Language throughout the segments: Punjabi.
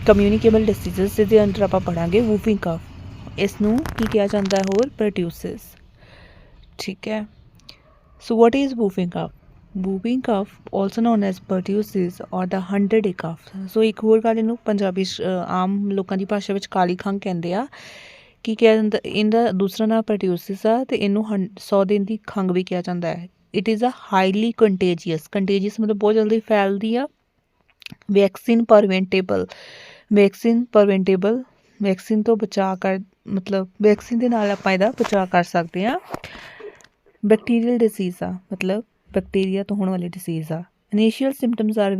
ਕਮਿਊਨੀਕੇਬਲ ਡਿਸੀਜ਼ਸ ਦੇ ਅੰਦਰ ਆਪਾਂ ਪੜਾਂਗੇ ਵੂਫਿੰਗ ਕਫ। ਇਸ ਨੂੰ ਕੀ ਕਿਹਾ ਜਾਂਦਾ ਹੈ ਹੋਰ? ਪ੍ਰੋਟਿਊਸਿਸ। ਠੀਕ ਹੈ। So what is whooping cough? Whooping cough also known as pertussis or the 100-day cough. ਸੋ ਇੱਕ ਹੋਰ ਗੱਲ ਇਹਨੂੰ ਪੰਜਾਬੀ 'ਚ ਆਮ ਲੋਕਾਂ ਦੀ ਭਾਸ਼ਾ ਵਿੱਚ ਕਾਲੀ ਖੰਘ ਕਹਿੰਦੇ ਆ। ਕੀ ਕਿਹਾ ਜਾਂਦਾ? ਇਹਦਾ ਦੂਸਰਾ ਨਾਮ ਪ੍ਰੋਟਿਊਸਿਸ ਆ ਅਤੇ ਇਹਨੂੰ 100 ਦਿਨ ਦੀ ਖੰਘ ਵੀ ਕਿਹਾ ਜਾਂਦਾ ਹੈ। ਇਟ ਇਜ਼ ਅ ਹਾਈਲੀ ਕੰਟੇਜੀਅਸ ਮਤਲਬ ਬਹੁਤ ਜਲਦੀ ਫੈਲਦੀ ਆ। ਵੈਕਸੀਨ ਤੋਂ ਬਚਾਅ ਕਰ ਮਤਲਬ ਵੈਕਸੀਨ ਦੇ ਨਾਲ ਆਪਾਂ ਇਹਦਾ ਬਚਾਅ ਕਰ ਸਕਦੇ ਹਾਂ। ਬੈਕਟੀਰੀਅਲ ਡਿਸੀਜ਼ ਆ ਮਤਲਬ ਬੈਕਟੀਰੀਆ ਤੋਂ ਹੋਣ ਵਾਲੀ ਡਿਸੀਜ਼ ਆ। Initial symptoms are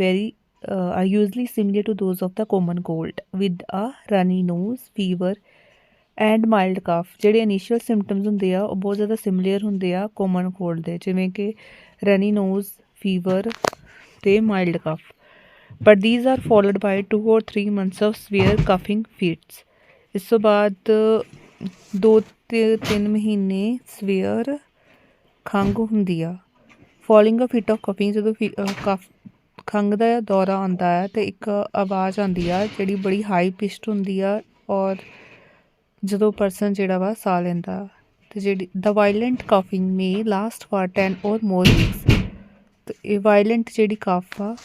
usually similar to those of the common cold with a runny nose, fever and mild cough. ਜਿਹੜੇ ਇਨੀਸ਼ੀਅਲ ਸਿੰਪਟਮਸ ਹੁੰਦੇ ਆ ਉਹ ਬਹੁਤ ਜ਼ਿਆਦਾ ਸਿਮਿਲਰ ਹੁੰਦੇ ਆ ਕੋਮਨ ਕੋਲਡ ਦੇ, ਜਿਵੇਂ ਕਿ ਰਨੀ ਨੋਜ਼, ਫੀਵਰ ਅਤੇ mild cough. But these are followed by 2 or 3 months of severe coughing fits। ਇਸ ਤੋਂ ਬਾਅਦ 2-3 ਮਹੀਨੇ ਸਵੇਅਰ ਖੰਘ ਹੁੰਦੀ ਆ। Following a fit of cuffing, ਜਦੋਂ ਖੰਘ ਦਾ ਦੌਰਾ ਆਉਂਦਾ ਹੈ ਅਤੇ ਇੱਕ ਆਵਾਜ਼ ਆਉਂਦੀ ਆ ਜਿਹੜੀ ਬੜੀ ਹਾਈ ਪਿਚਡ ਹੁੰਦੀ ਆ, ਔਰ ਜਦੋਂ ਪਰਸਨ ਜਿਹੜਾ ਵਾ ਸਾਹ ਲੈਂਦਾ ਅਤੇ ਜਿਹੜੀ the violent coughing may last for 10 or more weeks। ਅਤੇ ਇਹ ਵਾਇਲੈਂਟ ਜਿਹੜੀ ਕਫ ਆ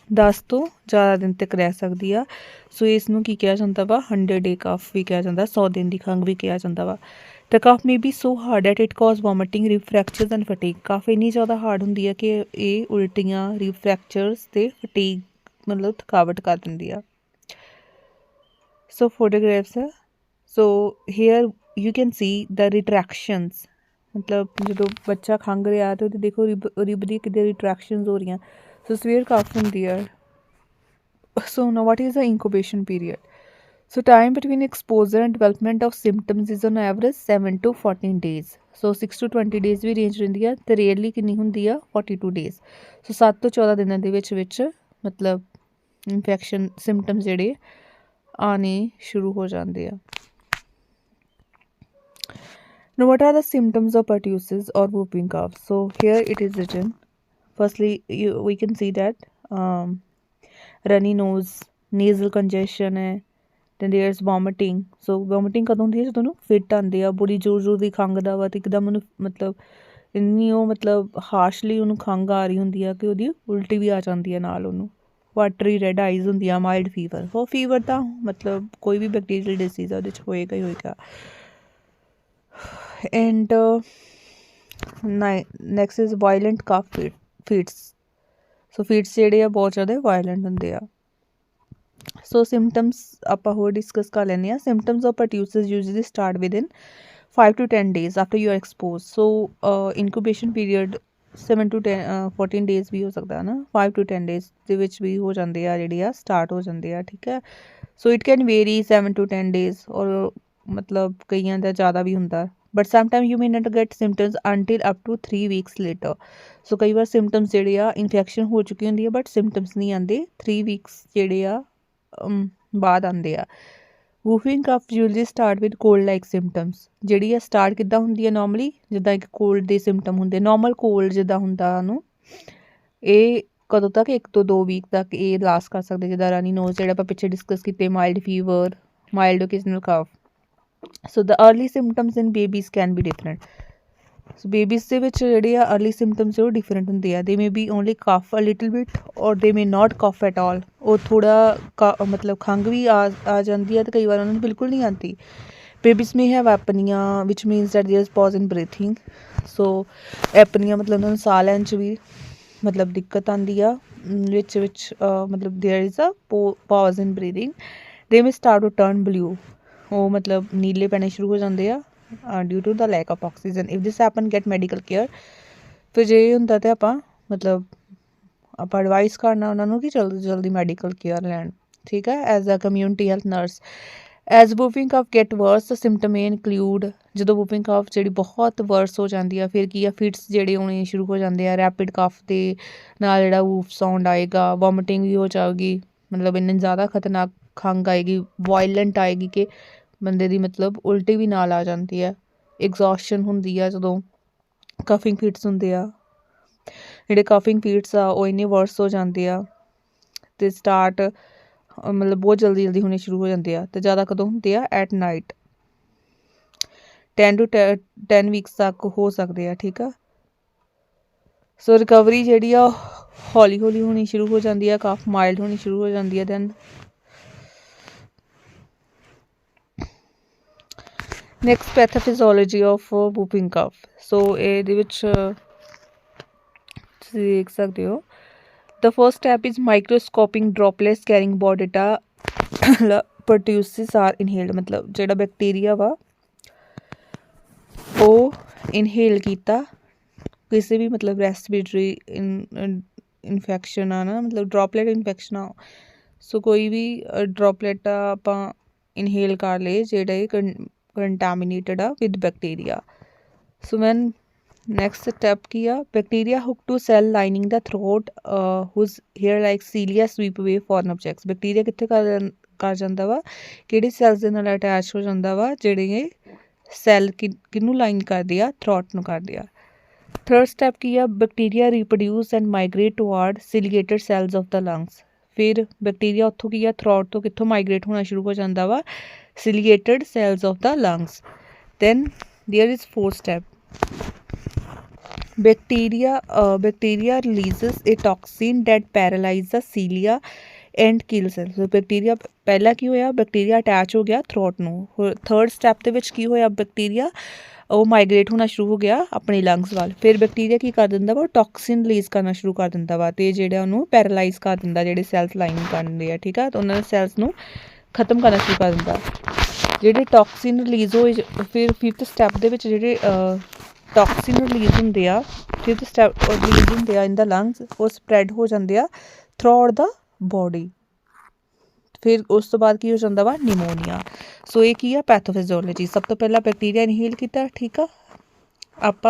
10 ਤੋਂ ਜ਼ਿਆਦਾ ਦਿਨ ਤੱਕ ਰਹਿ ਸਕਦੀ ਆ। ਸੋ ਇਸ ਨੂੰ ਕੀ ਕਿਹਾ ਜਾਂਦਾ ਵਾ? 100-day ਕਫ ਵੀ ਕਿਹਾ ਜਾਂਦਾ, 100 ਦਿਨ ਦੀ ਖੰਘ ਵੀ ਕਿਹਾ ਜਾਂਦਾ ਵਾ। The cough may be so hard at it causes vomiting, rib fractures and fatigue. Cough ਇੰਨੀ ਜ਼ਿਆਦਾ ਹਾਰਡ ਹੁੰਦੀ ਹੈ ਕਿ ਇਹ ਉਲਟੀਆਂ, ਰਿਫਰੈਕਚਰਸ ਅਤੇ ਫਟੀਗ ਮਤਲਬ ਥਕਾਵਟ ਕਰ ਦਿੰਦੀ ਆ। ਸੋ ਫੋਟੋਗ੍ਰਾਫਸ ਆ। ਸੋ ਹੇਅਰ ਯੂ ਕੈਨ ਸੀ ਦ ਰਿਟਰੈਕਸ਼ਨਸ, ਮਤਲਬ ਜਦੋਂ ਬੱਚਾ ਖੰਘ ਰਿਹਾ ਅਤੇ ਉਹਦੇ ਦੇਖੋ ਰਿਬ ਦੀ ਕਿਤੇ ਰਿਟਰੈਕਸ਼ਨਸ ਹੋ ਰਹੀਆਂ। ਸੋ ਸਵੇਅਰ ਕਫ ਹੁੰਦੀ ਆ। ਸੋ ਨਾ what is the incubation period? So time between exposure and development of symptoms is on average 7 to 14 days। So 6 to 20 days ਵੀ ਰੇਂਜ ਰਹਿੰਦੀ ਆ ਅਤੇ ਰੇਅਰਲੀ ਕਿੰਨੀ ਹੁੰਦੀ ਆ? 42 days। ਸੋ 7 ਤੋਂ 14 ਦਿਨਾਂ ਦੇ ਵਿੱਚ ਮਤਲਬ ਇਨਫੈਕਸ਼ਨ ਸਿੰਪਟਮਸ ਜਿਹੜੇ ਆਉਣੇ ਸ਼ੁਰੂ ਹੋ ਜਾਂਦੇ ਆ। Now, what are the symptoms of pertussis or whooping cough? So here it is written. Firstly, we can see that runny nose, nasal congestion है, then there's vomiting। So vomiting ਕਦੋਂ ਹੁੰਦੀ ਹੈ? ਜਦੋਂ ਉਹਨੂੰ ਫਿਟ ਆਉਂਦੇ ਆ, ਬੜੀ ਜ਼ੋਰ ਦੀ ਖੰਘਦਾ ਵਾ ਅਤੇ ਇੱਕਦਮ ਉਹਨੂੰ ਮਤਲਬ ਇੰਨੀ ਉਹ ਮਤਲਬ ਹਾਰਸ਼ਲੀ ਉਹਨੂੰ ਖੰਘ ਆ ਰਹੀ ਹੁੰਦੀ ਆ ਕਿ ਉਹਦੀ ਉਲਟੀ ਵੀ ਆ ਜਾਂਦੀ ਹੈ ਨਾਲ ਉਹਨੂੰ। ਵਾਟਰੀ ਰੈਡ ਆਈਜ਼ ਹੁੰਦੀ ਆ। ਮਾਈਲਡ ਫੀਵਰ, ਉਹ ਫੀਵਰ ਤਾਂ ਮਤਲਬ ਕੋਈ ਵੀ ਬੈਕਟੀਰੀਅਲ ਡਿਸੀਜ਼ ਆ ਉਹਦੇ 'ਚ ਹੋਏਗਾ ਹੀ ਹੋਏਗਾ। And next is violent cough fits. So fits ਜਿਹੜੇ ਆ ਬਹੁਤ ਜ਼ਿਆਦਾ ਵਾਇਲੈਂਟ ਹੁੰਦੇ ਆ। ਸੋ ਸਿੰਪਟਮਸ ਆਪਾਂ ਹੋਰ ਡਿਸਕਸ ਕਰ ਲੈਂਦੇ ਹਾਂ। Symptoms of pertussis usually start within 5 to 10 days after you are expose. So incubation period 7 to 14 days ਵੀ ਹੋ ਸਕਦਾ ਨਾ, 5 to 10 days ਦੇ ਵਿੱਚ ਵੀ ਹੋ ਜਾਂਦੇ ਆ, ਜਿਹੜੇ ਆ ਸਟਾਰਟ ਹੋ ਜਾਂਦੇ ਆ। ਠੀਕ ਹੈ। So it can vary 7 to 10 days ਔਰ ਮਤਲਬ ਕਈਆਂ ਦਾ ਜ਼ਿਆਦਾ ਵੀ ਹੁੰਦਾ। But sometime you may not get symptoms until up to 3 weeks later. So ਕਈ ਵਾਰ ਸਿੰਪਟਮਸ ਜਿਹੜੇ ਆ ਇਨਫੈਕਸ਼ਨ ਹੋ ਚੁੱਕੀ ਹੁੰਦੀ ਆ ਬਟ ਸਿੰਪਟਮਸ ਨਹੀਂ ਆਉਂਦੇ, 3 weeks ਜਿਹੜੇ ਆ ਬਾਅਦ ਆਉਂਦੇ ਆ। Whooping cough usually start with cold like symptoms. ਜਿਹੜੀ ਆ ਸਟਾਰਟ ਕਿੱਦਾਂ ਹੁੰਦੀ ਹੈ? ਨੋਰਮਲੀ ਜਿੱਦਾਂ ਇੱਕ ਕੋਲਡ ਦੇ ਸਿੰਪਟਮ ਹੁੰਦੇ, ਨੋਰਮਲ ਕੋਲਡ ਜਿੱਦਾਂ ਹੁੰਦਾ ਉਹਨੂੰ, ਇਹ ਕਦੋਂ ਤੱਕ? 1 ਤੋਂ 2 week ਤੱਕ ਇਹ ਲਾਸਟ ਕਰ ਸਕਦੇ। ਜਿੱਦਾਂ ਰਨੀ ਨੋਜ਼ ਜਿਹੜਾ ਆਪਾਂ ਪਿੱਛੇ ਡਿਸਕਸ ਕੀਤੇ, mild fever, mild occasional cough. So the early symptoms in babies can be different. So babies ਦੇ ਵਿੱਚ ਜਿਹੜੇ ਆ ਅਰਲੀ ਸਿੰਪਟਮਸ ਉਹ ਡਿਫਰੈਂਟ ਹੁੰਦੇ ਆ। They may be only cough a little bit or they may not cough at all. ਉਹ ਥੋੜ੍ਹਾ ਮਤਲਬ ਖੰਘ ਵੀ ਆ ਜਾਂਦੀ ਹੈ ਅਤੇ ਕਈ ਵਾਰ ਉਹਨਾਂ ਨੂੰ ਬਿਲਕੁਲ ਨਹੀਂ ਆਉਂਦੀ। Babies may have apnoea which means that there is pause in breathing. So apnoea ਮਤਲਬ ਉਹਨਾਂ ਨੂੰ ਸਾਹ ਲੈਣ 'ਚ ਵੀ ਮਤਲਬ ਦਿੱਕਤ ਆਉਂਦੀ ਆ। ਵਿੱਚ ਮਤਲਬ there is a pause in breathing. They may start to turn blue. ਉਹ ਮਤਲਬ ਨੀਲੇ ਪੈਣੇ ਸ਼ੁਰੂ ਹੋ ਜਾਂਦੇ ਆ due to the lack of oxygen. If this happen get medical care. ਫਿਰ ਜੇ ਇਹ ਹੁੰਦਾ ਤਾਂ ਆਪਾਂ ਐਡਵਾਈਸ ਕਰਨਾ ਉਹਨਾਂ ਨੂੰ ਕਿ ਜਲਦੀ ਤੋਂ ਜਲਦੀ ਮੈਡੀਕਲ ਕੇਅਰ ਲੈਣ। ਠੀਕ ਹੈ। As a community health nurse. As whooping cough get worse symptom may include. ਜਦੋਂ ਵੂਫਿੰਗ ਕਫ ਜਿਹੜੀ ਬਹੁਤ ਵਰਸ ਹੋ ਜਾਂਦੀ ਆ ਫਿਰ ਕੀ ਆ? ਫਿਟਸ ਜਿਹੜੇ ਆਉਣੇ ਸ਼ੁਰੂ ਹੋ ਜਾਂਦੇ ਆ। ਰੈਪਿਡ ਕਫ ਦੇ ਨਾਲ ਜਿਹੜਾ ਵੂਫ ਸਾਊਂਡ ਆਏਗਾ, ਵੋਮਿਟਿੰਗ ਵੀ ਹੋ ਜਾਊਗੀ, ਮਤਲਬ ਇੰਨੀ ਜ਼ਿਆਦਾ ਖਤਰਨਾਕ ਖੰਘ ਆਏਗੀ, ਵਾਇਲੈਂਟ ਆਏਗੀ ਕਿ ਬੰਦੇ ਦੀ ਮਤਲਬ ਉਲਟੀ ਵੀ ਨਾਲ ਆ ਜਾਂਦੀ ਹੈ। ਐਗਜ਼ੌਸ਼ਨ ਹੁੰਦੀ ਆ ਜਦੋਂ ਕਫਿੰਗ ਫਿਟਸ ਹੁੰਦੇ ਆ। ਜਿਹੜੇ ਕਫਿੰਗ ਫਿਟਸ ਆ ਉਹ ਇੰਨੇ ਵਰਸ ਹੋ ਜਾਂਦੇ ਆ ਅਤੇ ਸਟਾਰਟ मतलब बहुत जल्दी जल्दी होनी शुरू हो जाते हैं तो ज़्यादा कदों होंदे आ एट नाइट 10 to 10 वीक्स तक हो सकते हैं ठीक है। सो रिकवरी जी हौली हौली होनी शुरू हो जाती है काफ माइल्ड होनी शुरू हो जाती है then next pathophysiology of whooping cough. So ये देख सकते हो the first step is microscopic droplets carrying Bordetella pertussis are inhaled मतलब जो बैक्टीरिया वा वो इनहेल किया किसी भी मतलब रेस्पिरेटरी इन्फेक्शन आ ना मतलब ड्रॉपलेट इन्फेक्शन आ सो कोई भी ड्रॉपलेट आप इनहेल कर ले जेह्ड़े कंटामिनेटेड आ with bacteria. So then next step की आ bacteria hook to cell lining the throat whose hair like cilia sweep away foreign objects bacteria कित्थे कर जांदा वा किहड़ी सैल्स दे नाल अटैच हो जांदा वा जेह्ड़े सैल किनू लाइन करदे आ थ्रोट नू करदे आ। थर्ड स्टैप की आ bacteria reproduce and migrate toward ciliated cells of the lungs फिर बैक्टीरिया उत्थों की आ थ्रोट तो कित्थों माइग्रेट होना शुरू हो जाता वा ciliated cells of the lungs. Then there is fourth step bacteria releases a toxin that paralyze the cilia and kill cells. Bacteria पहला की होया बैक्टीरिया अटैच हो गया थ्रोट नू थर्ड स्टैप दे विच की होया बैक्टीरिया वो माइग्रेट होना शुरू हो गया अपनी लंग्स वाल फिर बैक्टीरिया की कर दिंदा वा टॉक्सिन रिलीज करना शुरू कर दिंदा वा ते जेह्ड़ा उन्होंने पैरालाइज कर दिंदा जेह्ड़े सैल्स लाइन करदे आ ठीक है तो उन्होंने सैल्स नू खत्म करना शुरू कर दिंदा जेह्ड़े टॉक्सिन रिलीज होए फिर फिफ्थ स्टैप दे विच जेह्ड़े टॉक्सिन रिलीज होंदे आ फिफ्थ स्टैप रिलीज होंदे आ इन द लंग्स वो स्प्रैड हो जांदे आ थ्रू आउट द बॉडी फिर उस तो बाद की हो जाता वा निमोनिया। सो ये की है पैथोफिजियोलॉजी सब तो पहला बैक्टीरिया इनहेल किया ठीक है आप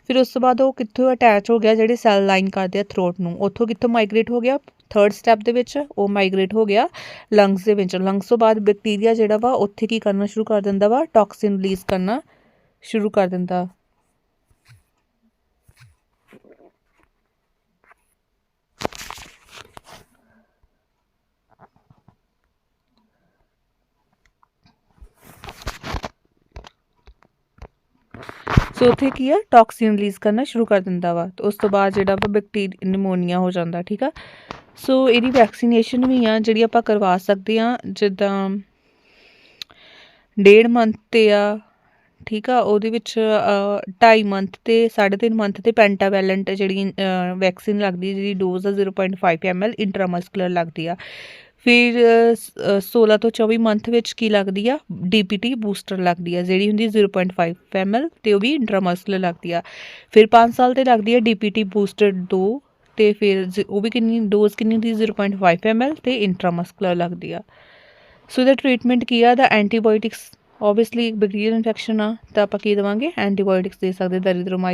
फिर उस तो बाद वो कित्थों अटैच हो गया जेह्ड़े सैल लाइन करदे आ थ्रोट नू उत्थों कित्थों माइग्रेट हो गया थर्ड स्टैप दे विच वो माइग्रेट हो गया लंग्स दे विच लंग्स तो बाद बैक्टीरिया जेह्ड़ा वा उत्थे की करना शुरू कर दिंदा वा टॉक्सिन रिलीज करना शुरू कर दिंदा। सो उत्थे की है टॉक्सिन रिलीज करना शुरू कर दिंदा वा तो उस तो बाद जेह्ड़ा वा बैक्टीरिया निमोनिया हो जाता ठीक है। सो ਇਹਦੀ वैक्सीनेशन भी आ ਜਿਹੜੀ ਆਪਾਂ करवा सकते हैं जिद्दां 1.5 मंथ ते आ ठीक आ ਉਹਦੇ ਵਿੱਚ 2.5 मंथ ते 3.5 मंथ ते पेंटावैलेंट ਜਿਹੜੀ वैक्सीन लगदी ਜਿਹਦੀ डोज 0.5 ml इंट्रामस्कुलर लगदी आ फिर 16 ਤੋਂ 24 ਮੰਥ ਵਿੱਚ ਕੀ ਲੱਗਦੀ ਆ DPT ਬੂਸਟਰ ਲੱਗਦੀ ਆ ਜਿਹੜੀ ਹੁੰਦੀ 0.5 ml ਤੇ ਉਹ ਵੀ ਇੰਟਰਾਮਸਕੂਲਰ ਲੱਗਦੀ ਆ ਫਿਰ 5 ਸਾਲ ਤੇ ਲੱਗਦੀ ਆ DPT ਬੂਸਟਰ 2 ਤੇ ਫਿਰ ਉਹ ਵੀ ਕਿੰਨੀ ਡੋਜ਼ ਕਿੰਨੀ ਹੁੰਦੀ 0.5 ml ਤੇ ਇੰਟਰਾਮਸਕੂਲਰ ਲੱਗਦੀ ਆ। ਸੋ ਇਹਦਾ ਟ੍ਰੀਟਮੈਂਟ ਕੀ ਆ ਦਾ ਐਂਟੀਬਾਇਓਟਿਕਸ ਓਬਵੀਅਸਲੀ ਬੈਕਟੀਰੀਅਲ ਇਨਫੈਕਸ਼ਨ ਆ ਤਾਂ ਆਪਾਂ ਕੀ ਦੇਵਾਂਗੇ ਐਂਟੀਬਾਇਓਟਿਕਸ ਦੇ ਸਕਦੇ ਦਰਿਦਰੋਮਾਈਸਿਨ